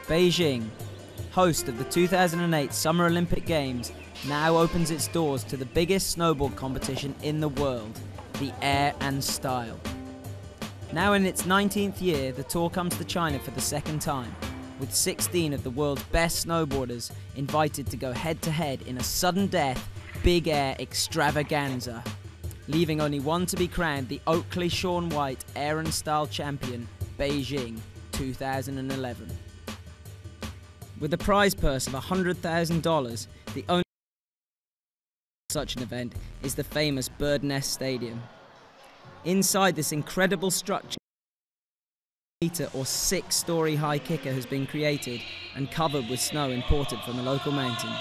Beijing, host of the 2008 Summer Olympic Games, now opens its doors to the biggest snowboard competition in the world, the Air and Style. Now in its 19th year, the tour comes to China for the second time, with 16 of the world's best snowboarders invited to go head-to-head in a sudden death, big air extravaganza, leaving only one to be crowned the Oakley Shaun White Air and Style Champion, Beijing 2011. With a prize purse of $100,000, the only such an event is the famous Bird Nest Stadium. Inside this incredible structure, a 1 meter or 6-story high kicker has been created and covered with snow imported from the local mountains.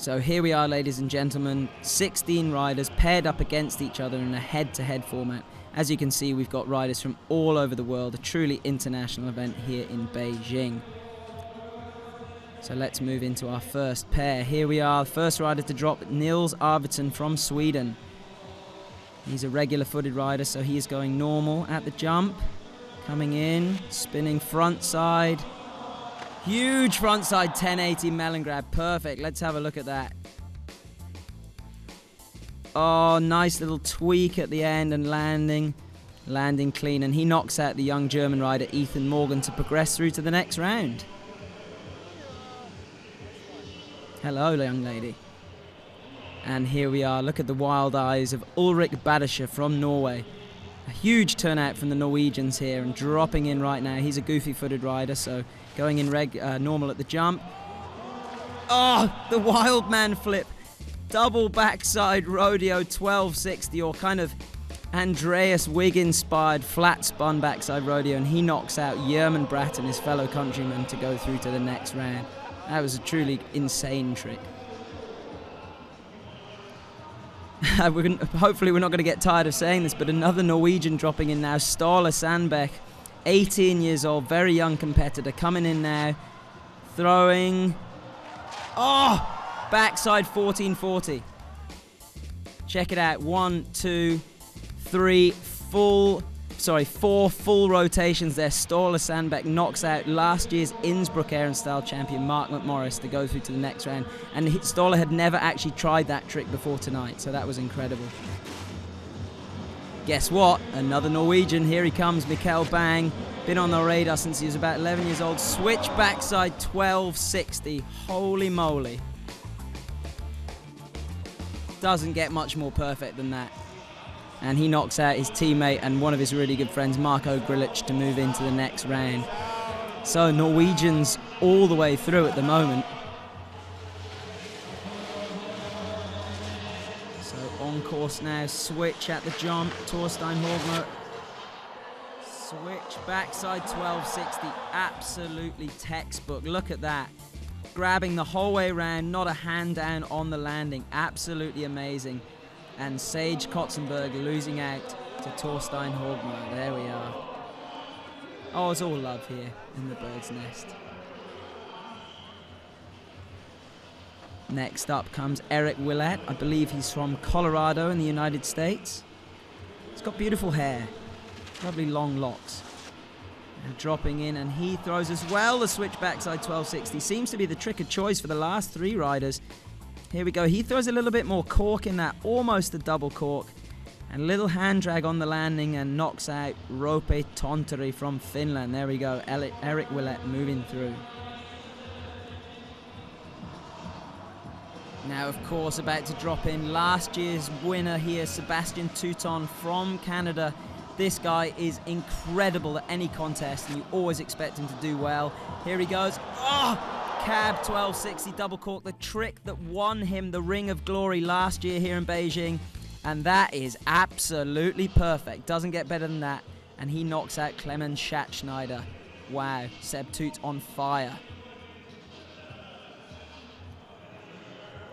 So here we are, ladies and gentlemen, 16 riders paired up against each other in a head-to-head format. As you can see, we've got riders from all over the world, a truly international event here in Beijing. So let's move into our first pair. Here we are, first rider to drop, Nils Arvidsson from Sweden. He's a regular footed rider, so he is going normal at the jump. Coming in, spinning front side. Huge frontside 1080 melon grab, perfect. Let's have a look at that. Oh, nice little tweak at the end and landing clean. And he knocks out the young German rider Ethan Morgan to progress through to the next round. Hello, young lady. And here we are, look at the wild eyes of Ulrik Badertscher from Norway. A huge turnout from the Norwegians here and dropping in right now. He's a goofy-footed rider, so going in normal at the jump. Oh, the wild man flip. Double backside rodeo 1260, or kind of Andreas Wigg-inspired flat spun backside rodeo, and he knocks out Jerman Bratton, his fellow countryman, to go through to the next round. That was a truly insane trick. Hopefully we're not going to get tired of saying this, but another Norwegian dropping in now, Ståle Sandbech, 18 years old, very young competitor, coming in now, throwing, oh, backside 1440. Check it out, 1, 2, 3, 4 full rotations there. Ståle Sandbech knocks out last year's Innsbruck Air and Style champion Mark McMorris to go through to the next round. And Ståle had never actually tried that trick before tonight, so that was incredible. Guess what? Another Norwegian. Here he comes, Mikael Bang. Been on the radar since he was about 11 years old. Switch backside 1260. Holy moly. Doesn't get much more perfect than that. And he knocks out his teammate and one of his really good friends, Marco Grilic, to move into the next round. So Norwegians all the way through at the moment. So on course now, switch at the jump, Torstein Horgmo. Switch backside 1260, absolutely textbook. Look at that. Grabbing the whole way around, not a hand down on the landing. Absolutely amazing. And Sage Kotzenberg losing out to Torstein Horgmo. There we are. Oh, it's all love here in the bird's nest. Next up comes Eric WILLETT. I believe he's from Colorado in the United States. He's got beautiful hair, lovely long locks. And dropping in, and he throws as well the switch backside 1260. Seems to be the trick of choice for the last three riders. Here we go, he throws a little bit more cork in that, almost a double cork. And a little hand drag on the landing and knocks out Roope Tonteri from Finland. There we go, Eric WILLETT moving through. Now, of course, about to drop in last year's winner here, Sébastien Touton from Canada. This guy is incredible at any contest, and you always expect him to do well. Here he goes. Oh! Cab 1260 double cork, the trick that won him the Ring of Glory last year here in Beijing. And that is absolutely perfect. Doesn't get better than that. And he knocks out Clemens Schatzschneider. Wow, Seb Toot on fire.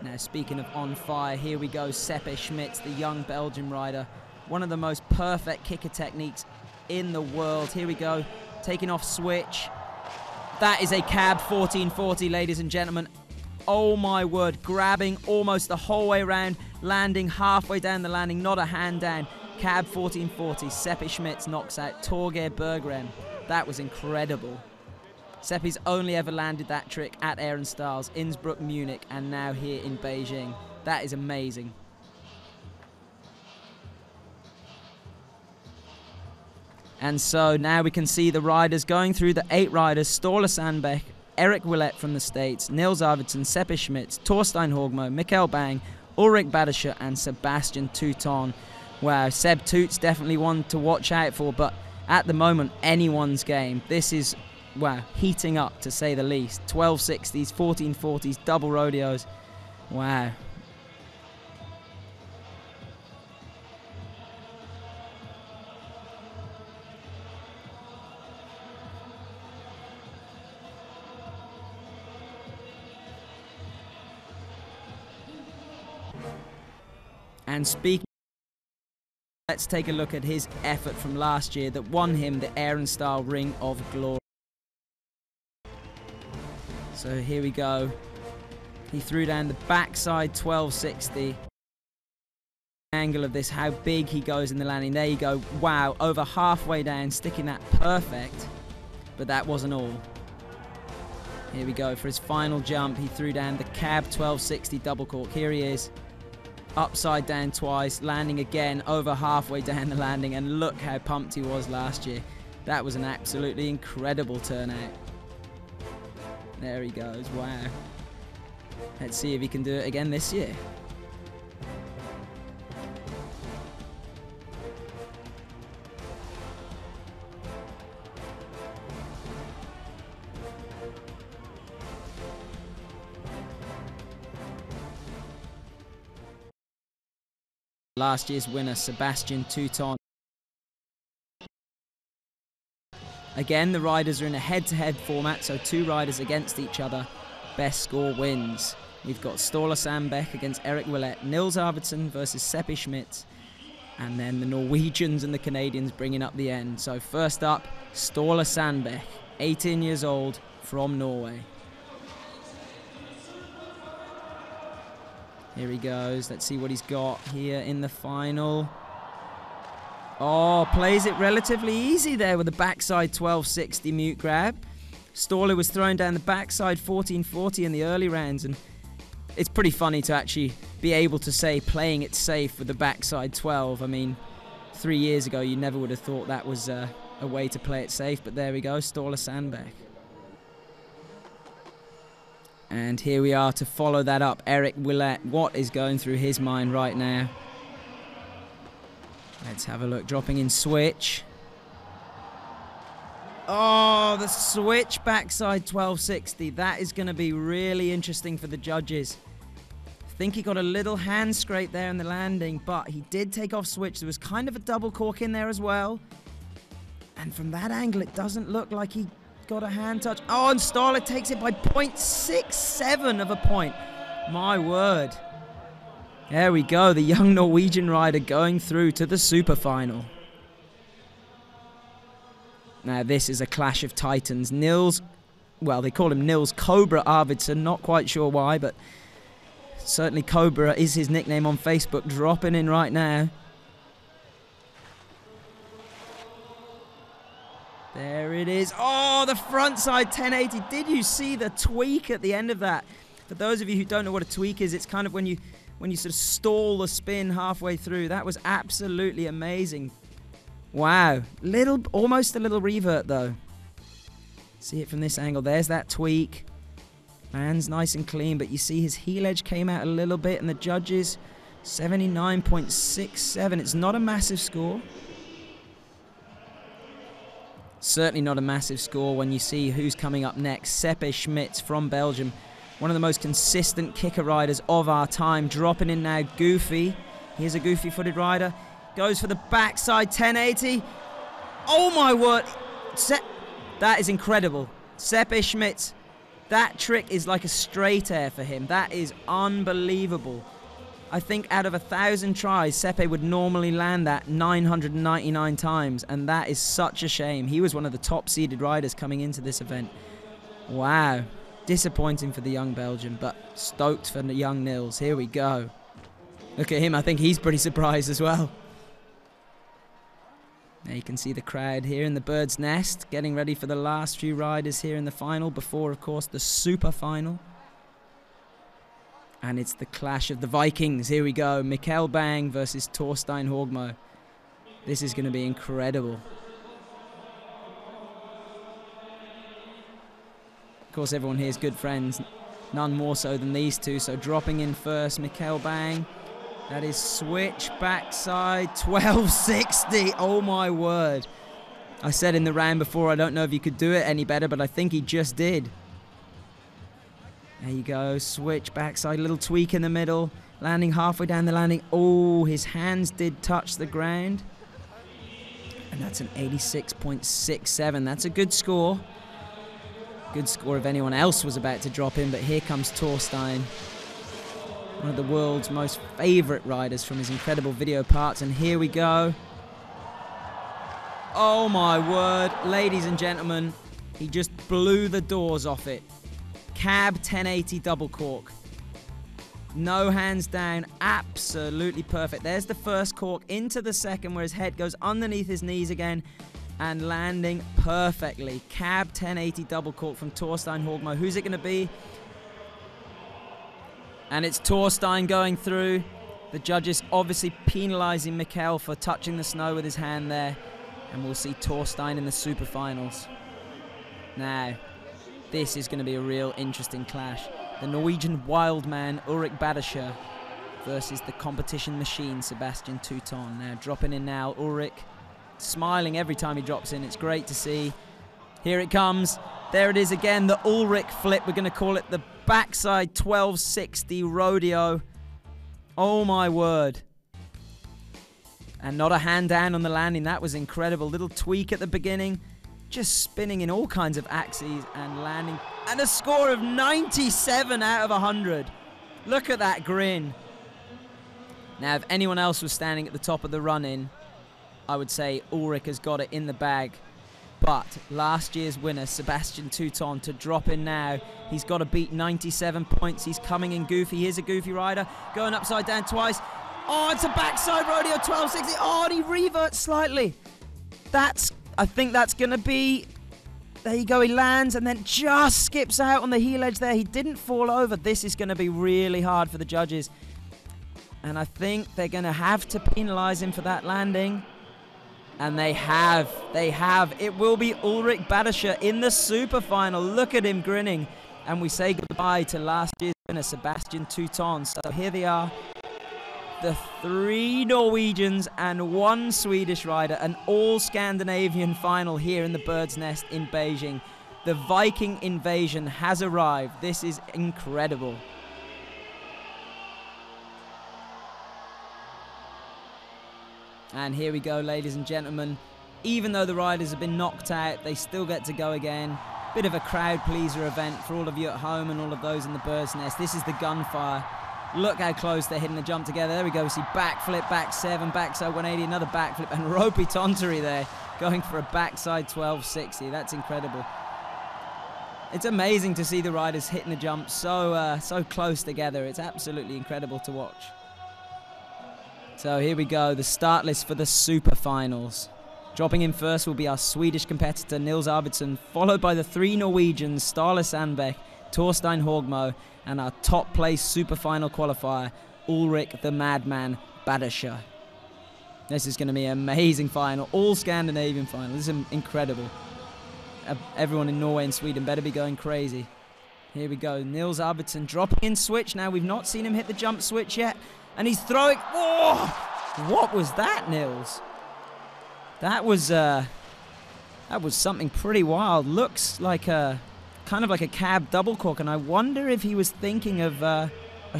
Now, speaking of on fire, here we go. Seppe Schmitz, the young Belgian rider. One of the most perfect kicker techniques in the world. Here we go. Taking off switch. That is a cab 1440, ladies and gentlemen. Oh my word. Grabbing almost the whole way around. Landing halfway down the landing. Not a hand down. Cab 1440. Seppe Schmitz knocks out Torgeir Berggren. That was incredible. Seppe's only ever landed that trick at Ehrenstals, Innsbruck, Munich, and now here in Beijing. That is amazing. And so now we can see the riders going through the 8 riders. Ståle Sandbech, Erik WILLETT from the States, Nils Arvidsson, Seppe Schmitz, Torstein Horgmo, Mikkel Bang, Ulrik Badertscher, and Sébastien Touton. Wow, Seb Toot's definitely one to watch out for, but at the moment, anyone's game. This is, wow, heating up to say the least. 1260s, 1440s, double rodeos. Wow. And speaking, let's take a look at his effort from last year that won him the Ehrenstal Ring of Glory. So here we go. He threw down the backside 1260. Angle of this, how big he goes in the landing. There you go. Wow, over halfway down, sticking that perfect. But that wasn't all. Here we go. For his final jump, he threw down the cab 1260 double cork. Here he is. Upside down twice, landing again over halfway down the landing, and look how pumped he was last year. That was an absolutely incredible turnout. There he goes, wow. Let's see if he can do it again this year. Last year's winner, Sébastien Touton. Again, the riders are in a head-to-head format, so 2 riders against each other. Best score wins. We've got Ståle Sandbech against Erik WILLETT, Nils Arvidsson versus Seppe Schmitz, and then the Norwegians and the Canadians bringing up the end. So first up, Ståle Sandbech, 18 years old, from Norway. Here he goes. Let's see what he's got here in the final. Oh, plays it relatively easy there with the backside 1260 mute grab. Ståle was throwing down the backside 1440 in the early rounds, and it's pretty funny to actually be able to say playing it safe with the backside 12. I mean, 3 years ago you never would have thought that was a way to play it safe, but there we go, Ståle Sandbech. And here we are to follow that up, Erik WILLETT. What is going through his mind right now? Let's have a look. Dropping in switch. Oh, the switch backside 1260. That is going to be really interesting for the judges. I think he got a little hand scrape there in the landing, but he did take off switch. There was kind of a double cork in there as well. And from that angle, it doesn't look like he got a hand touch. Oh, and Ståle takes it by 0.67 of a point. My word. There we go. The young Norwegian rider going through to the super final. Now, this is a clash of titans. Nils, well, they call him Nils Cobra Arvidsson. Not quite sure why, but certainly Cobra is his nickname on Facebook. Dropping in right now. There it is. Oh, the front side 1080. Did you see the tweak at the end of that? For those of you who don't know what a tweak is, it's kind of when you sort of stall the spin halfway through. That was absolutely amazing. Wow. Almost a little revert though. See it from this angle. There's that tweak. Lands nice and clean, but you see his heel edge came out a little bit, and the judges 79.67. It's not a massive score. Certainly not a massive score when you see who's coming up next. Seppe Schmitz from Belgium, one of the most consistent kicker riders of our time. Dropping in now, Goofy. Here's a goofy-footed rider. Goes for the backside 1080. Oh my word! That is incredible. Seppe Schmitz. That trick is like a straight air for him. That is unbelievable. I think out of 1,000 tries, Seppe would normally land that 999 times, and that is such a shame. He was one of the top-seeded riders coming into this event. Wow. Disappointing for the young Belgian, but stoked for the young Nils. Here we go. Look at him. I think he's pretty surprised as well. Now you can see the crowd here in the bird's nest, getting ready for the last few riders here in the final, before, of course, the super final. And it's the clash of the Vikings. Here we go. Mikkel Bang versus Torstein Horgmo. This is going to be incredible. Of course, everyone here is good friends. None more so than these two. So dropping in first, Mikkel Bang. That is switch backside 1260. Oh my word. I said in the round before, I don't know if you could do it any better, but I think he just did. There you go, switch backside, little tweak in the middle, landing halfway down the landing. Oh, his hands did touch the ground. And that's an 86.67. That's a good score. Good score if anyone else was about to drop in, but here comes Torstein. One of the world's most favourite riders from his incredible video parts. And here we go. Oh my word, ladies and gentlemen, he just blew the doors off it. Cab 1080 double cork. No hands down, absolutely perfect. There's the first cork into the second where his head goes underneath his knees again and landing perfectly. Cab 1080 double cork from Torstein Horgmo. Who's it going to be? And it's Torstein going through. The judges obviously penalising Mikkel for touching the snow with his hand there. And we'll see Torstein in the super finals. Now, this is going to be a real interesting clash. The Norwegian wildman Ulrik Badertscher versus the competition machine Sebastian Touton. Now dropping in now, Ulrik smiling every time he drops in. It's great to see. Here it comes. There it is again, the Ulrik flip. We're going to call it the backside 1260 rodeo. Oh my word. And not a hand down on the landing. That was incredible. Little tweak at the beginning. Just spinning in all kinds of axes and landing. And a score of 97 out of 100. Look at that grin. Now, if anyone else was standing at the top of the run-in, I would say Ulrik has got it in the bag. But last year's winner, Sebastian Touton, to drop in now. He's got to beat 97 points. He's coming in goofy. Here's a goofy rider. Going upside down twice. Oh, it's a backside rodeo 1260. Oh, and he reverts slightly. I think that's going to be... There you go, he lands and then just skips out on the heel edge there. He didn't fall over. This is going to be really hard for the judges. And I think they're going to have to penalise him for that landing. And they have. They have. It will be Ulrik Badertscher in the super final. Look at him grinning. And we say goodbye to last year's winner, Sebastian Touton. So here they are. The 3 Norwegians and 1 Swedish rider, an all-Scandinavian final here in the Bird's Nest in Beijing. The Viking invasion has arrived. This is incredible. And here we go, ladies and gentlemen. Even though the riders have been knocked out, they still get to go again. Bit of a crowd pleaser event for all of you at home and all of those in the Bird's Nest. This is the gunfire. Look how close they're hitting the jump together. There we go. We see backflip, back 7, backside 180, another backflip, and ropey tontery there, going for a backside 1260. That's incredible. It's amazing to see the riders hitting the jump so close together. It's absolutely incredible to watch. So here we go, the start list for the super finals. Dropping in first will be our Swedish competitor Nils Arvidsson, followed by the 3 Norwegians, Ståle Sandbech, Torstein Horgmo, and our top place super final qualifier, Ulrik the Madman Badertscher. This is going to be an amazing final, all Scandinavian final. This is incredible. Everyone in Norway and Sweden better be going crazy. Here we go. Niels Arvidsson dropping in switch. Now we've not seen him hit the jump switch yet. And he's throwing. Oh! What was that, Niels? That was something pretty wild. Looks like a kind of like a cab double cork, and I wonder if he was thinking of a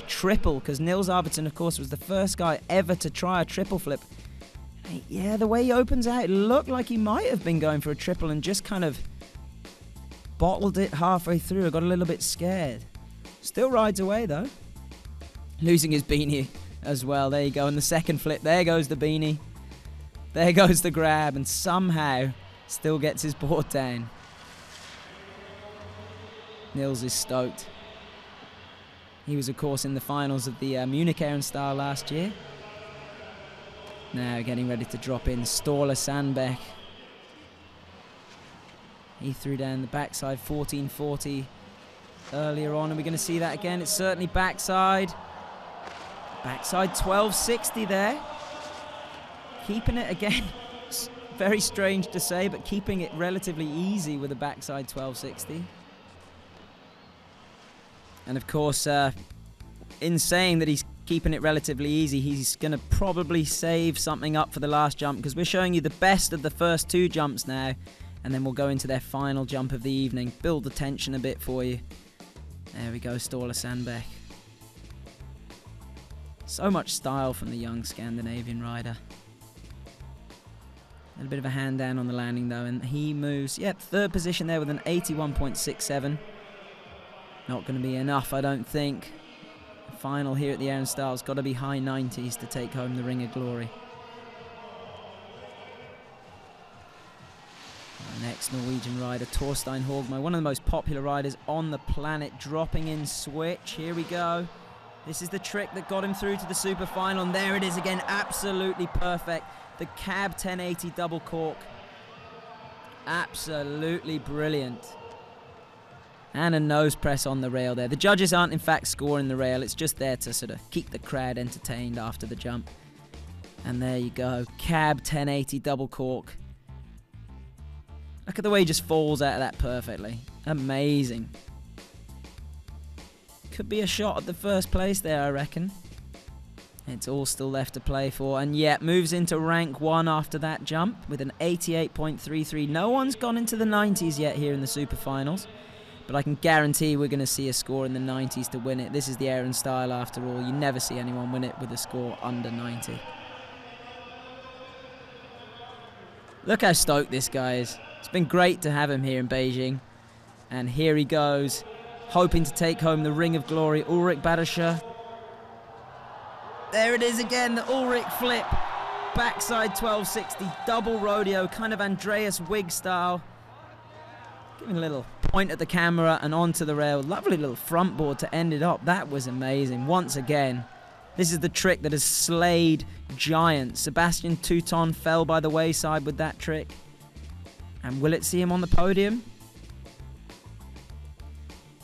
triple, because Niels Arvidsson, of course, was the first guy ever to try a triple flip. Yeah, the way he opens out, it looked like he might have been going for a triple and just kind of bottled it halfway through. I got a little bit scared. Still rides away, though. Losing his beanie as well. There you go. And the second flip, there goes the beanie. There goes the grab, and somehow still gets his board down. Niels is stoked. He was, of course, in the finals of the Munich Air and Style last year. Now getting ready to drop in Ståle Sandbech. He threw down the backside 1440 earlier on. Are we going to see that again? It's certainly backside. Backside 1260 there. Keeping it again. It's very strange to say, but keeping it relatively easy with a backside 1260. And of course, in saying that he's keeping it relatively easy, he's going to probably save something up for the last jump, because we're showing you the best of the first two jumps now, and then we'll go into their final jump of the evening. Build the tension a bit for you. There we go, Ståle Sandbech. So much style from the young Scandinavian rider. A little bit of a hand down on the landing though, and he moves, yep, third position there with an 81.67. Not going to be enough, I don't think. The final here at the Air and Style's got to be high 90s to take home the Ring of Glory. Our next Norwegian rider, Torstein Horgmo, one of the most popular riders on the planet, dropping in switch. Here we go. This is the trick that got him through to the super final, and there it is again, absolutely perfect. The cab 1080 double cork. Absolutely brilliant. And a nose press on the rail there. The judges aren't in fact scoring the rail, it's just there to sort of keep the crowd entertained after the jump. And there you go, cab 1080 double cork. Look at the way he just falls out of that perfectly. Amazing. Could be a shot at the first place there, I reckon. It's all still left to play for, and yet moves into rank 1 after that jump with an 88.33. No one's gone into the 90s yet here in the super finals, but I can guarantee we're going to see a score in the 90s to win it. This is the Air and Style after all. You never see anyone win it with a score under 90. Look how stoked this guy is. It's been great to have him here in Beijing, and here he goes, hoping to take home the Ring of Glory. Ulrik Badertscher. There it is again, the Ulrik flip. Backside 1260, double rodeo, kind of Andreas Wigg style. Giving a little point at the camera and onto the rail. Lovely little front board to end it up. That was amazing. Once again, this is the trick that has slayed giants. Sebastian Touton fell by the wayside with that trick. And will it see him on the podium?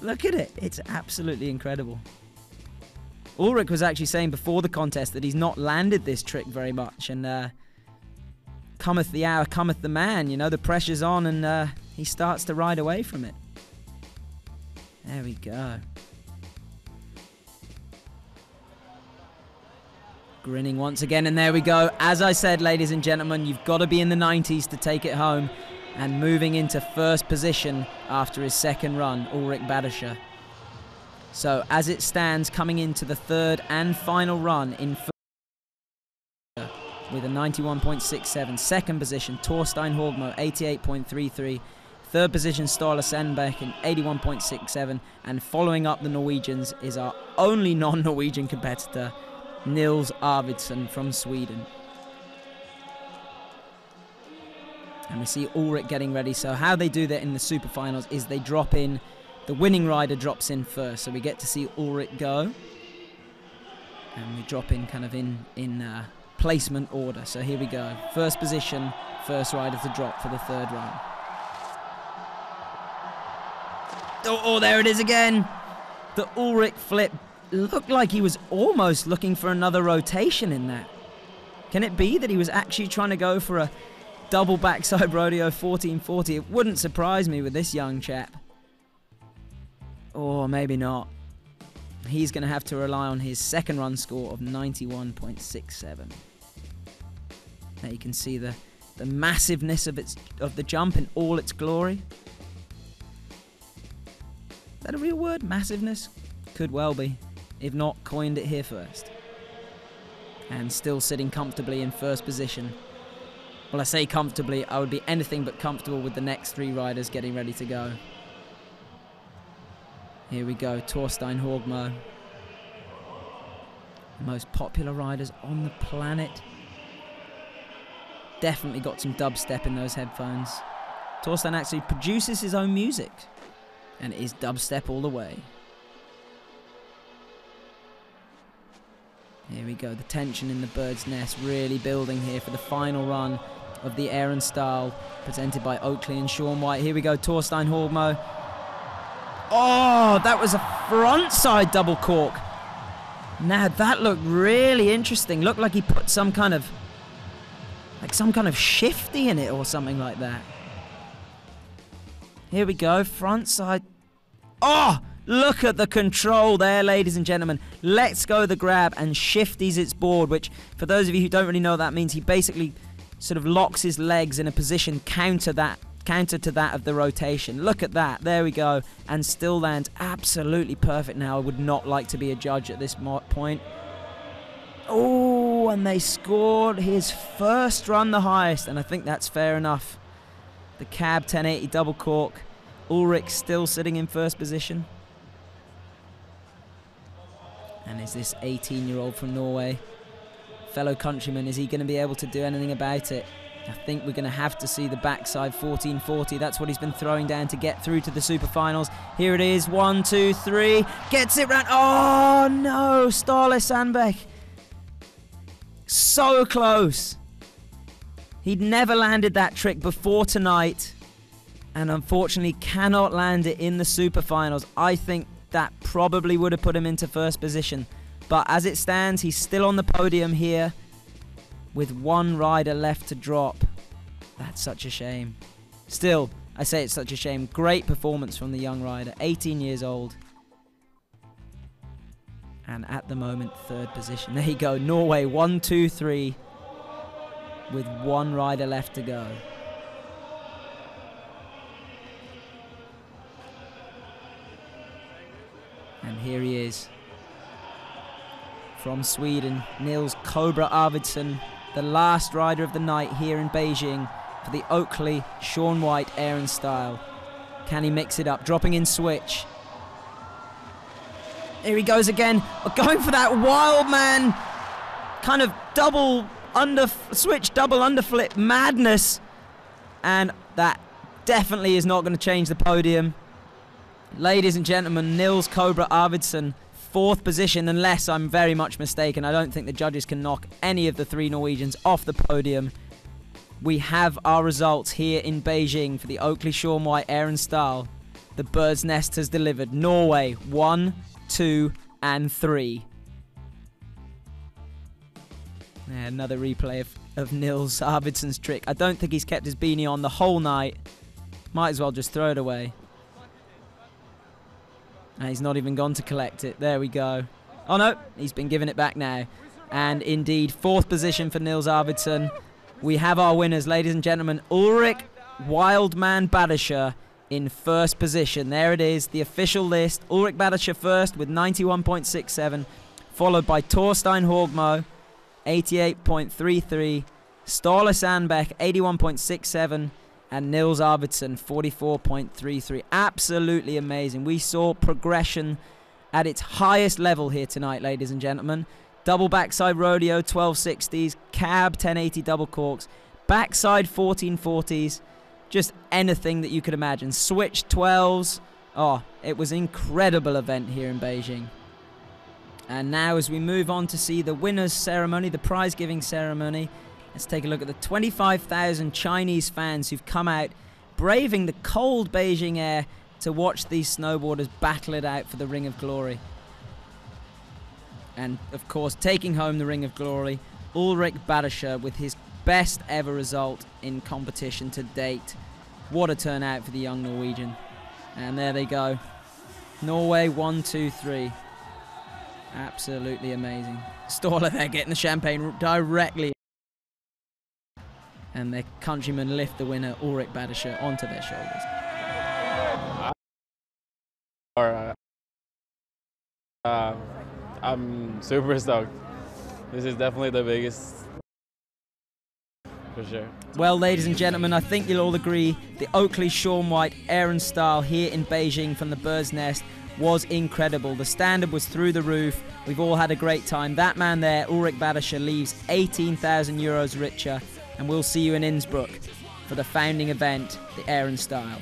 Look at it. It's absolutely incredible. Ulrik was actually saying before the contest that he's not landed this trick very much, and cometh the hour, cometh the man, you know, the pressure's on, and he starts to ride away from it. There we go. Grinning once again, and there we go. As I said, ladies and gentlemen, you've got to be in the 90s to take it home, and moving into first position after his second run, Ulrik Badertscher. So, as it stands, coming into the third and final run in with a 91.67. Second position, Torstein Horgmo, 88.33. Third position, Ståle Sandbech, in 81.67. And following up the Norwegians is our only non-Norwegian competitor, Niels Arvidsson from Sweden. And we see Ulrik getting ready. So how they do that in the super finals is they drop in. The winning rider drops in first, so we get to see Ulrik go. And we drop in kind of in placement order. So here we go. First position, first rider to drop for the third run. Oh, there it is again. The Ulrik flip looked like he was almost looking for another rotation in that. Can it be that he was actually trying to go for a double backside rodeo 1440? It wouldn't surprise me with this young chap. Or maybe not. He's going to have to rely on his second run score of 91.67. There you can see the massiveness of the jump in all its glory. Is that a real word? Massiveness? Could well be. If not, coined it here first. And still sitting comfortably in first position. Well, I say comfortably, I would be anything but comfortable with the next three riders getting ready to go. Here we go, Torstein Horgmo. The most popular riders on the planet. Definitely got some dubstep in those headphones. Torstein actually produces his own music. And it is dubstep all the way. Here we go, the tension in the bird's nest really building here for the final run of the Air and Style, presented by Oakley and Shaun White. Here we go, Torstein Horgmo. Oh, that was a frontside double cork. Now that looked really interesting. Looked like he put some kind of shifty in it or something like that. Here we go, frontside. Oh, look at the control there, ladies and gentlemen. Let's go the grab and shifties its board, which for those of you who don't really know what that means, he basically sort of locks his legs in a position counter to that of the rotation. Look at that. There we go. And still lands absolutely perfect now. I would not like to be a judge at this point. Oh, and they scored his first run the highest, and I think that's fair enough. The cab 1080 double cork. Ulrik still sitting in first position. And is this 18-year-old from Norway, fellow countryman, is he going to be able to do anything about it? I think we're going to have to see the backside 1440. That's what he's been throwing down to get through to the super finals. Here it is, 1, 2, 3. Gets it round. Oh no, Sandbech. So close. He'd never landed that trick before tonight, and unfortunately cannot land it in the super finals. I think that probably would have put him into first position. But as it stands, he's still on the podium here with one rider left to drop. That's such a shame. Still, I say it's such a shame. Great performance from the young rider, 18 years old. And at the moment, third position. There you go, Norway, 1, 2, 3, with one rider left to go. And here he is. From Sweden, Nils Cobra Arvidsson, the last rider of the night here in Beijing for the Oakley Shaun White Air and Style. Can he mix it up? Dropping in switch. Here he goes again. Going for that wild man kind of double underflip madness. And that definitely is not going to change the podium. Ladies and gentlemen, Nils Cobra Arvidsson, fourth position, unless I'm very much mistaken. I don't think the judges can knock any of the three Norwegians off the podium. We have our results here in Beijing for the Oakley Shaun White Air and Style. The bird's nest has delivered. Norway, 1, 2, and 3. Yeah, another replay of Nils Arvidsson's trick. I don't think he's kept his beanie on the whole night. Might as well just throw it away. And he's not even gone to collect it. There we go. Oh no, he's been given it back now. And indeed, fourth position for Nils Arvidsson. We have our winners, ladies and gentlemen. Ulrik Wildman Badertscher in first position. There it is, the official list. Ulrik Badertscher first with 91.67, followed by Torstein Horgmo, 88.33, Ståle Sandbech, 81.67, and Nils Arvidsson, 44.33. Absolutely amazing. We saw progression at its highest level here tonight, ladies and gentlemen. Double backside rodeo, 1260s, cab 1080 double corks, backside 1440s, just anything that you could imagine. Switch 12s. Oh, it was an incredible event here in Beijing. And now as we move on to see the winners' ceremony, the prize-giving ceremony, let's take a look at the 25,000 Chinese fans who've come out braving the cold Beijing air to watch these snowboarders battle it out for the Ring of Glory. And, of course, taking home the Ring of Glory, Ulrik Badertscher with his best ever result in competition to date. What a turnout for the young Norwegian. And there they go. Norway 1, 2, 3. Absolutely amazing. Staller there getting the champagne directly. And their countrymen lift the winner, Ulrik Badertscher, onto their shoulders. I'm super stoked. This is definitely the biggest, for sure. Well, ladies and gentlemen, I think you'll all agree the Oakley Shaun White air and style here in Beijing from the Bird's Nest was incredible. The standard was through the roof. We've all had a great time. That man there, Ulrik Badertscher, leaves 18,000 euros richer, and we'll see you in Innsbruck for the founding event, the air and style.